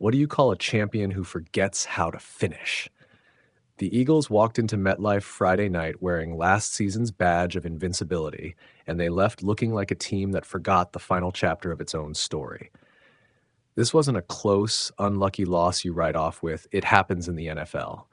What do you call a champion who forgets how to finish? The Eagles walked into MetLife Friday night wearing last season's badge of invincibility, and they left looking like a team that forgot the final chapter of its own story. This wasn't a close, unlucky loss you write off with, it happens in the NFL.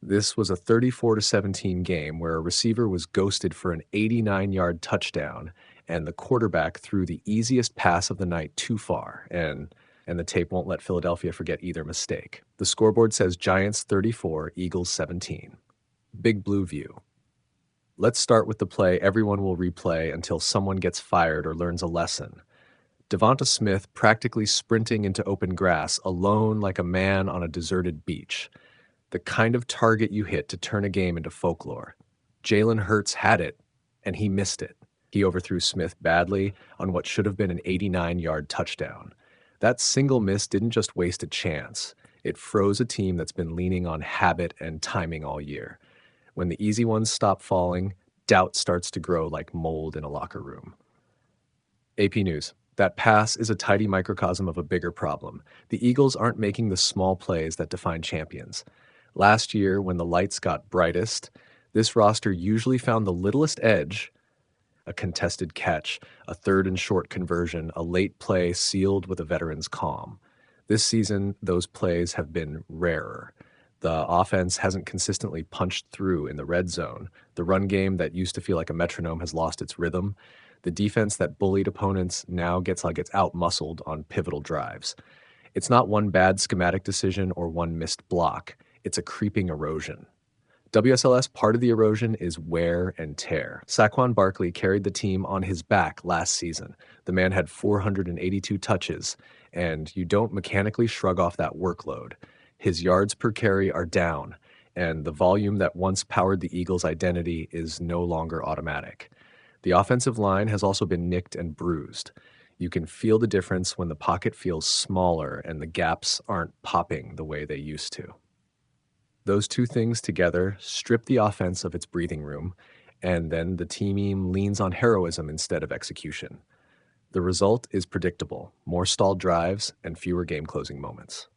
This was a 34-17 game where a receiver was ghosted for an 89-yard touchdown, and the quarterback threw the easiest pass of the night too far, and the tape won't let Philadelphia forget either mistake. The scoreboard says Giants 34, Eagles 17. Big Blue View. Let's start with the play everyone will replay until someone gets fired or learns a lesson. Devonta Smith practically sprinting into open grass, alone like a man on a deserted beach. The kind of target you hit to turn a game into folklore. Jalen Hurts had it, and he missed it. He overthrew Smith badly on what should have been an 89-yard touchdown. That single miss didn't just waste a chance. It froze a team that's been leaning on habit and timing all year. When the easy ones stop falling, doubt starts to grow like mold in a locker room. AP News. That pass is a tidy microcosm of a bigger problem. The Eagles aren't making the small plays that define champions. Last year, when the lights got brightest, this roster usually found the littlest edge, a contested catch, a third and short conversion, a late play sealed with a veteran's calm. This season, those plays have been rarer. The offense hasn't consistently punched through in the red zone. The run game that used to feel like a metronome has lost its rhythm. The defense that bullied opponents now gets out-muscled on pivotal drives. It's not one bad schematic decision or one missed block. It's a creeping erosion. WSLS, part of the erosion is wear and tear. Saquon Barkley carried the team on his back last season. The man had 482 touches, and you don't mechanically shrug off that workload. His yards per carry are down, and the volume that once powered the Eagles' identity is no longer automatic. The offensive line has also been nicked and bruised. You can feel the difference when the pocket feels smaller and the gaps aren't popping the way they used to. Those two things together strip the offense of its breathing room, and then the team leans on heroism instead of execution. The result is predictable: more stalled drives and fewer game-closing moments.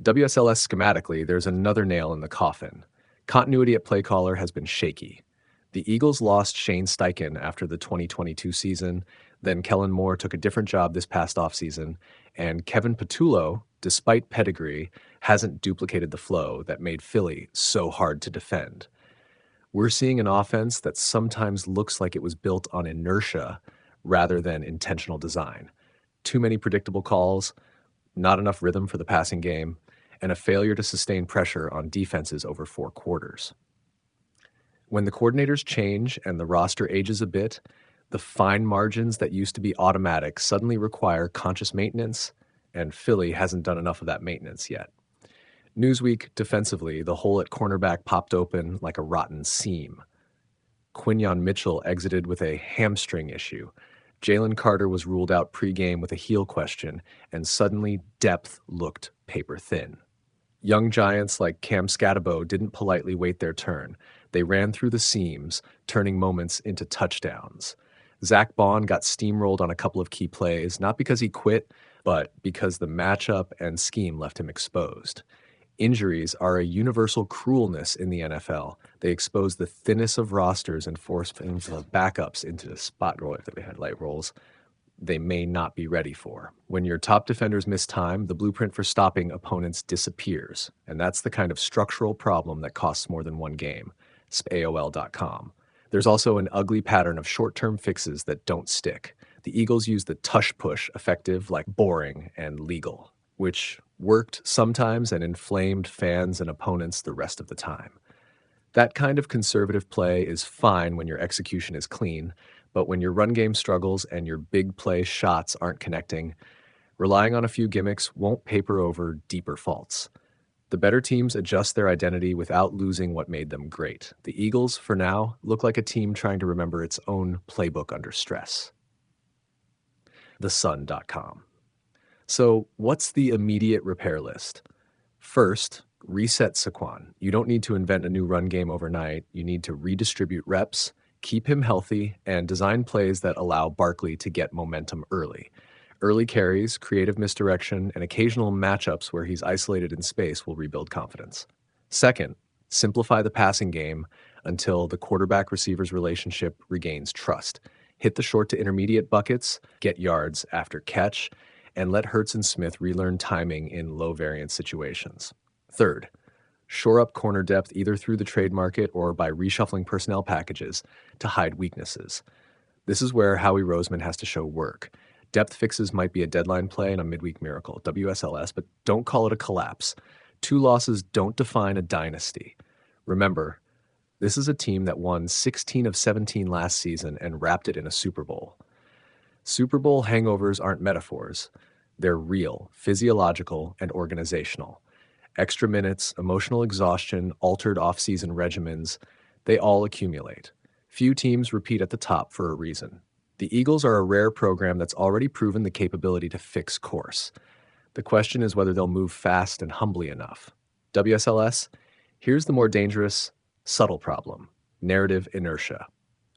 WSLS schematically, there's another nail in the coffin. Continuity at play caller has been shaky. The Eagles lost Shane Steichen after the 2022 season, then Kellen Moore took a different job this past offseason, and Kevin Patullo, despite pedigree, hasn't duplicated the flow that made Philly so hard to defend. We're seeing an offense that sometimes looks like it was built on inertia rather than intentional design. Too many predictable calls, not enough rhythm for the passing game, and a failure to sustain pressure on defenses over 4 quarters. When the coordinators change and the roster ages a bit, the fine margins that used to be automatic suddenly require conscious maintenance, and Philly hasn't done enough of that maintenance yet. Newsweek, defensively, the hole at cornerback popped open like a rotten seam. Quinyon Mitchell exited with a hamstring issue. Jalen Carter was ruled out pregame with a heel question, and suddenly depth looked paper thin. Young giants like Cam Scatabo didn't politely wait their turn. They ran through the seams, turning moments into touchdowns. Zach Bond got steamrolled on a couple of key plays, not because he quit, but because the matchup and scheme left him exposed. Injuries are a universal cruelness in the NFL. They expose the thinnest of rosters and force backups into spot roll if they had light rolls they may not be ready for. When your top defenders miss time, the blueprint for stopping opponents disappears, and that's the kind of structural problem that costs more than one game. AOL.com. There's also an ugly pattern of short-term fixes that don't stick. The Eagles use the tush push, effective like boring and legal, which worked sometimes and inflamed fans and opponents the rest of the time. That kind of conservative play is fine when your execution is clean, but when your run game struggles and your big play shots aren't connecting, relying on a few gimmicks won't paper over deeper faults. The better teams adjust their identity without losing what made them great. The Eagles, for now, look like a team trying to remember its own playbook under stress. TheSun.com. So, what's the immediate repair list? First, reset Saquon. You don't need to invent a new run game overnight. You need to redistribute reps, keep him healthy, and design plays that allow Barkley to get momentum early. Early carries, creative misdirection, and occasional matchups where he's isolated in space will rebuild confidence. Second, simplify the passing game until the quarterback receiver's relationship regains trust. Hit the short to intermediate buckets, get yards after catch, and let Hurts and Smith relearn timing in low variance situations. Third, shore up corner depth either through the trade market or by reshuffling personnel packages to hide weaknesses. This is where Howie Roseman has to show work. Depth fixes might be a deadline play and a midweek miracle, WSLS, but don't call it a collapse. 2 losses don't define a dynasty. Remember, this is a team that won 16 of 17 last season and wrapped it in a Super Bowl. Super Bowl hangovers aren't metaphors. They're real, physiological, and organizational. Extra minutes, emotional exhaustion, altered off-season regimens, they all accumulate. Few teams repeat at the top for a reason. The Eagles are a rare program that's already proven the capability to fix course. The question is whether they'll move fast and humbly enough. WSLS, here's the more dangerous, subtle problem: narrative inertia.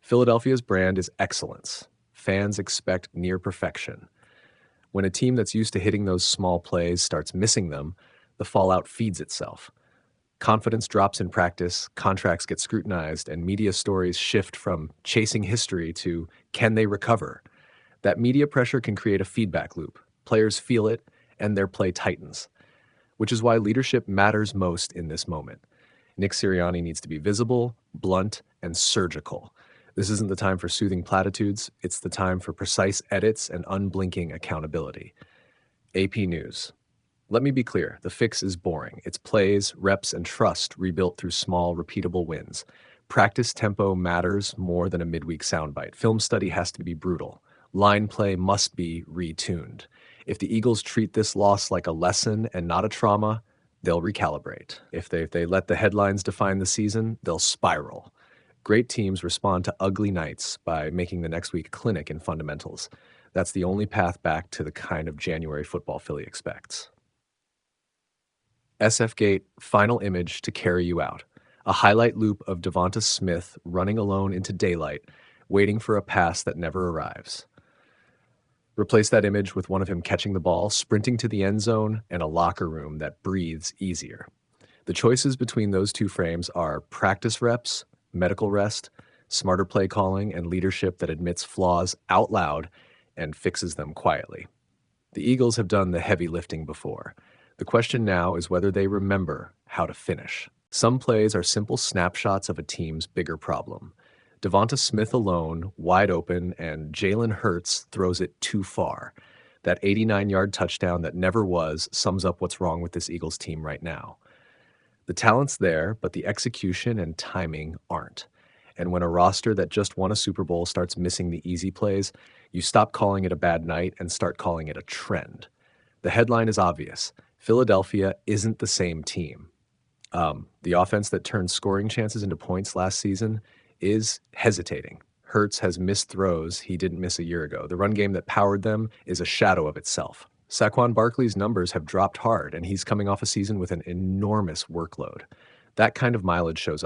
Philadelphia's brand is excellence. Fans expect near perfection. When a team that's used to hitting those small plays starts missing them, the fallout feeds itself. Confidence drops in practice, contracts get scrutinized, and media stories shift from chasing history to can they recover? That media pressure can create a feedback loop. Players feel it, and their play tightens, which is why leadership matters most in this moment. Nick Sirianni needs to be visible, blunt, and surgical. This isn't the time for soothing platitudes. It's the time for precise edits and unblinking accountability. AP News. Let me be clear, the fix is boring. It's plays, reps, and trust rebuilt through small, repeatable wins. Practice tempo matters more than a midweek soundbite. Film study has to be brutal. Line play must be retuned. If the Eagles treat this loss like a lesson and not a trauma, they'll recalibrate. If they let the headlines define the season, they'll spiral. Great teams respond to ugly nights by making the next week a clinic in fundamentals. That's the only path back to the kind of January football Philly expects. SF Gate, final image to carry you out. A highlight loop of Devonta Smith running alone into daylight, waiting for a pass that never arrives. Replace that image with one of him catching the ball, sprinting to the end zone, and a locker room that breathes easier. The choices between those two frames are practice reps, medical rest, smarter play calling, and leadership that admits flaws out loud and fixes them quietly. The Eagles have done the heavy lifting before. The question now is whether they remember how to finish. Some plays are simple snapshots of a team's bigger problem. Devonta Smith alone, wide open, and Jalen Hurts throws it too far. That 89-yard touchdown that never was sums up what's wrong with this Eagles team right now. The talent's there, but the execution and timing aren't. And when a roster that just won a Super Bowl starts missing the easy plays, you stop calling it a bad night and start calling it a trend. The headline is obvious. Philadelphia isn't the same team. The offense that turned scoring chances into points last season is hesitating. Hurts has missed throws he didn't miss a year ago. The run game that powered them is a shadow of itself. Saquon Barkley's numbers have dropped hard, and he's coming off a season with an enormous workload. That kind of mileage shows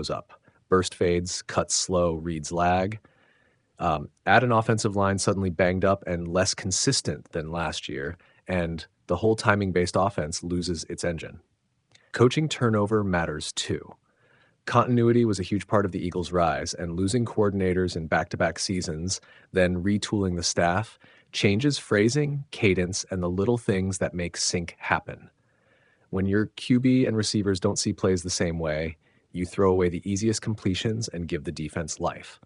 up. Burst fades, cuts slow, reads lag. Add an offensive line suddenly banged up and less consistent than last year, and the whole timing-based offense loses its engine. Coaching turnover matters too. Continuity was a huge part of the Eagles' rise, and losing coordinators in back-to-back seasons, then retooling the staff, changes phrasing, cadence, and the little things that make sync happen. When your QB and receivers don't see plays the same way, you throw away the easiest completions and give the defense life.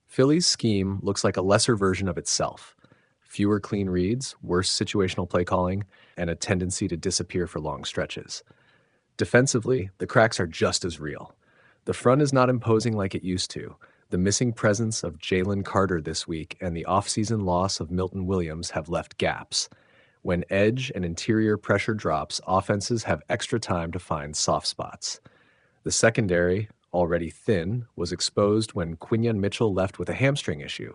Philly's scheme looks like a lesser version of itself. Fewer clean reads, worse situational play calling, and a tendency to disappear for long stretches. Defensively, the cracks are just as real. The front is not imposing like it used to. The missing presence of Jalen Carter this week and the offseason loss of Milton Williams have left gaps. When edge and interior pressure drops, offenses have extra time to find soft spots. The secondary, already thin, was exposed when Quinyon Mitchell left with a hamstring issue.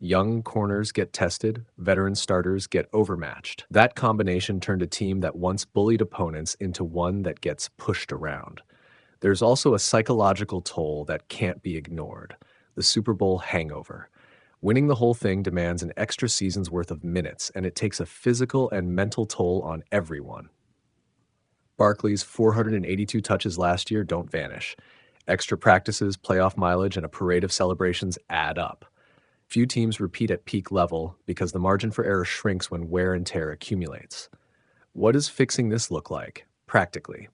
Young corners get tested, veteran starters get overmatched. That combination turned a team that once bullied opponents into one that gets pushed around. There's also a psychological toll that can't be ignored: the Super Bowl hangover. Winning the whole thing demands an extra season's worth of minutes, and it takes a physical and mental toll on everyone. Barkley's 482 touches last year don't vanish. Extra practices, playoff mileage, and a parade of celebrations add up. Few teams repeat at peak level because the margin for error shrinks when wear and tear accumulates. What does fixing this look like, practically?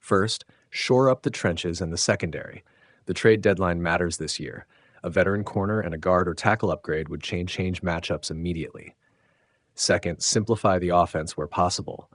First, shore up the trenches and the secondary. The trade deadline matters this year. A veteran corner and a guard or tackle upgrade would change matchups immediately. Second, simplify the offense where possible.